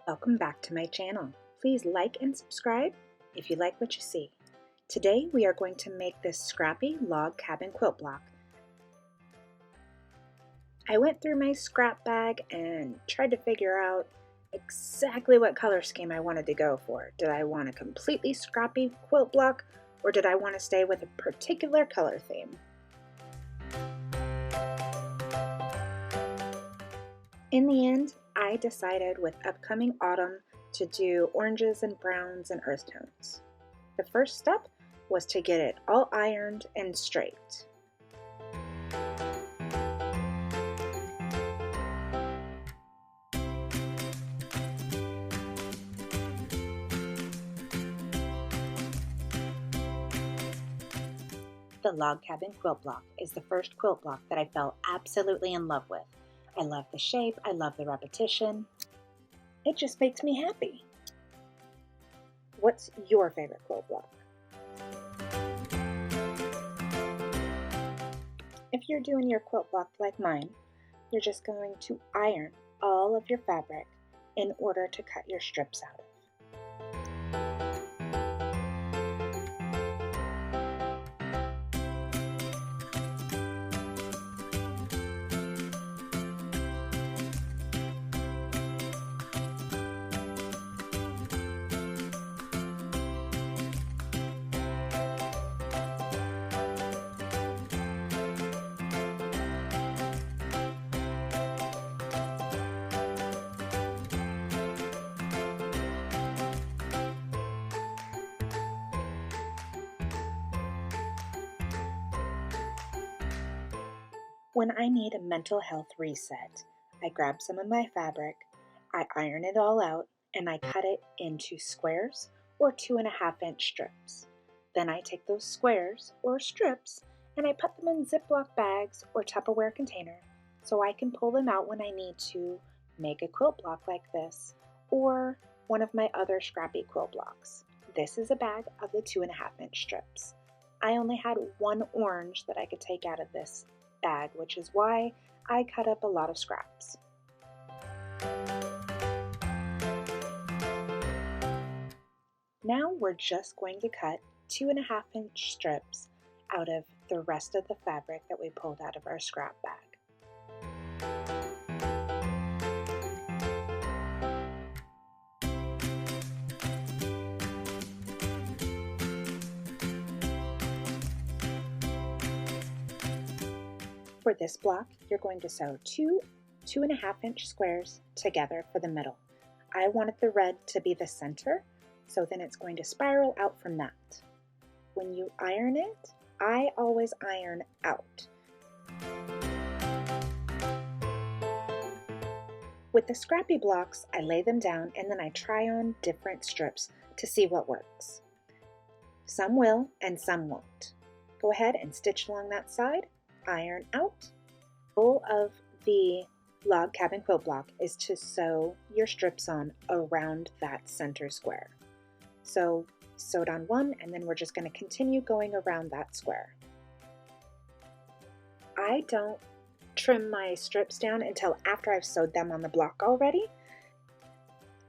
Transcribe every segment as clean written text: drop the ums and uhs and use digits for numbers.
Welcome back to my channel. Please like and subscribe if you like what you see. Today we are going to make this Scrappy log cabin quilt block. I went through my scrap bag and tried to figure out exactly what color scheme I wanted to go for. Did I want a completely scrappy quilt block, or did I want to stay with a particular color theme? In the end, I decided with upcoming autumn to do oranges and browns and earth tones. The first step was to get it all ironed and straight. The log cabin quilt block is the first quilt block that I fell absolutely in love with. I love the shape, I love the repetition. It just makes me happy. What's your favorite quilt block? If you're doing your quilt block like mine, you're just going to iron all of your fabric in order to cut your strips out of. When I need a mental health reset, I grab some of my fabric, I iron it all out, and I cut it into squares or 2.5-inch strips. Then I take those squares or strips and I put them in Ziploc bags or Tupperware container so I can pull them out when I need to make a quilt block like this or one of my other scrappy quilt blocks. This is a bag of the 2.5-inch strips. I only had one orange that I could take out of this bag, which is why I cut up a lot of scraps. Now we're just going to cut 2.5-inch strips out of the rest of the fabric that we pulled out of our scrap bag. For this block, you're going to sew two 2.5-inch squares together for the middle. I wanted the red to be the center, so then it's going to spiral out from that. When you iron it, I always iron out. With the scrappy blocks, I lay them down and then I try on different strips to see what works. Some will and some won't. Go ahead and stitch along that side. Iron out. The goal of the log cabin quilt block is to sew your strips on around that center square. So sewed on one and then we're just going to continue going around that square. I don't trim my strips down until after I've sewed them on the block already.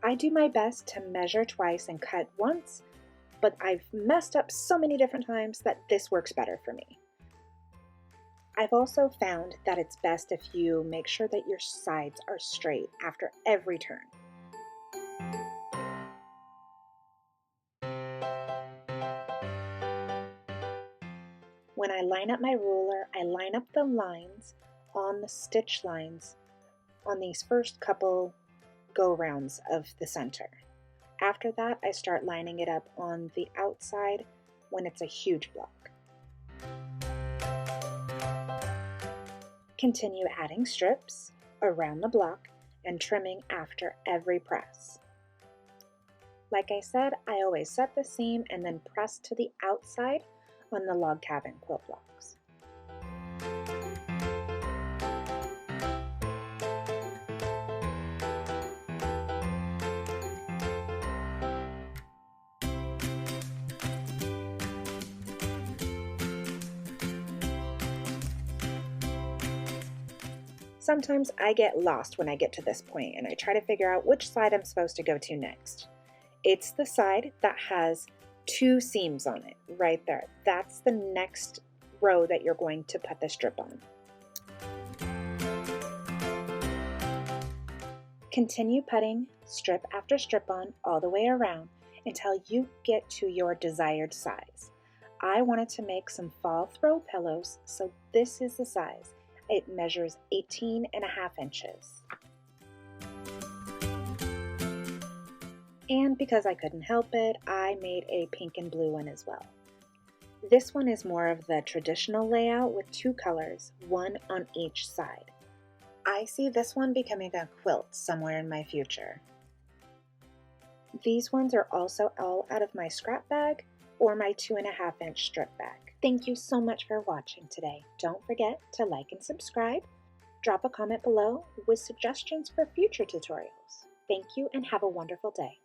I do my best to measure twice and cut once, but I've messed up so many different times that this works better for me. I've also found that it's best if you make sure that your sides are straight after every turn. When I line up my ruler, I line up the lines on the stitch lines on these first couple go-rounds of the center. After that, I start lining it up on the outside when it's a huge block. Continue adding strips around the block and trimming after every press. Like I said, I always set the seam and then press to the outside on the log cabin quilt blocks. Sometimes I get lost when I get to this point and I try to figure out which side I'm supposed to go to next. It's the side that has 2 seams on it, right there. That's the next row that you're going to put the strip on. Continue putting strip after strip on all the way around until you get to your desired size. I wanted to make some fall throw pillows, so this is the size. It measures 18.5 inches. And because I couldn't help it, I made a pink and blue one as well. This one is more of the traditional layout with 2 colors, one on each side. I see this one becoming a quilt somewhere in my future. These ones are also all out of my scrap bag or my 2.5 inch strip bag. Thank you so much for watching today. Don't forget to like and subscribe. Drop a comment below with suggestions for future tutorials. Thank you and have a wonderful day.